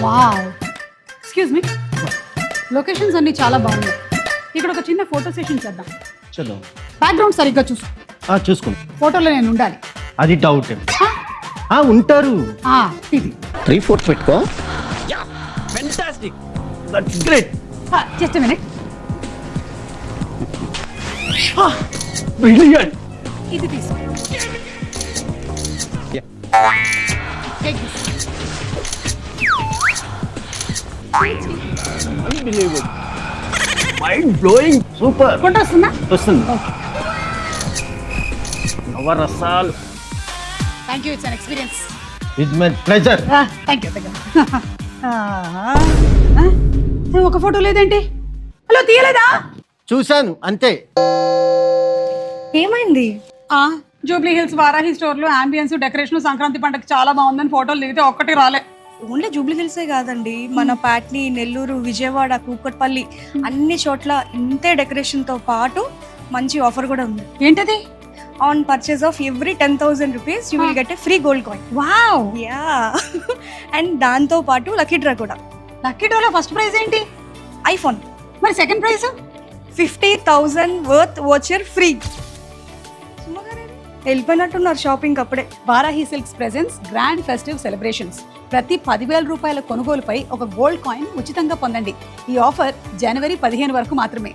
Wow, excuse me, locations అన్ని చాలా బాగున్నాయి. ఇక్కడ ఒక చిన్న ఫోటో సెషన్ చేద్దాం. చలో బ్యాక్గ్రౌండ్ సరిగ్గా చూసు. చూసుకో. ఫోటోలో నేను ఉండాలి. అది డౌట్. ఉంటారు. ఇది 3/4 పెట్టుకో. Fantastic, that's great. Just minute. Brilliant. ఇది తీసుకో. Take this. Unbelievable, mind blowing, super. Photo వస్తుందా? వస్తుంది. ఓకే, నవరసాలు. Thank you, it's an experience. It's my pleasure. Thank you. ఒక ఫోటో లేదేంటి? హలో, తీయలేదా? చూశాను అంతే. ఏమైంది? జూబ్లీ హిల్స్ వారాహి స్టోర్ లో అంబియన్స్, డెకరేషన్ సంక్రాంతి పండుగ చాలా బాగుందని ఫోటోలు దిగితే ఒక్కటి రాలే. ఓన్లీ జూబ్లీ హిల్సే కాదండి, మన పాట్నీ, నెల్లూరు, విజయవాడ, కూకట్పల్లి అన్ని చోట్ల ఇంతే డెకరేషన్ తో పాటు మంచి ఆఫర్ కూడా ఉంది. ఏంటది? On purchase of every 10,000 rupees you will get a free gold coin. Wow, yeah, and దాంతో పాటు లక్కీ డ్రా కూడా. లక్కీ డ్రాలో ఫస్ట్ ప్రైజ్ ఏంటి? ఐఫోన్. మరి second prize? 50,000 worth voucher free. వెళ్ళిపోయినట్టున్నారు షాపింగ్ అప్పుడే. Varahi Silks presence grand festive celebrations. ప్రతి 10,000 రూపాయల కొనుగోలుపై ఒక గోల్డ్ కాయిన్ ఉచితంగా పొందండి. ఈ ఆఫర్ జనవరి 15 వరకు మాత్రమే.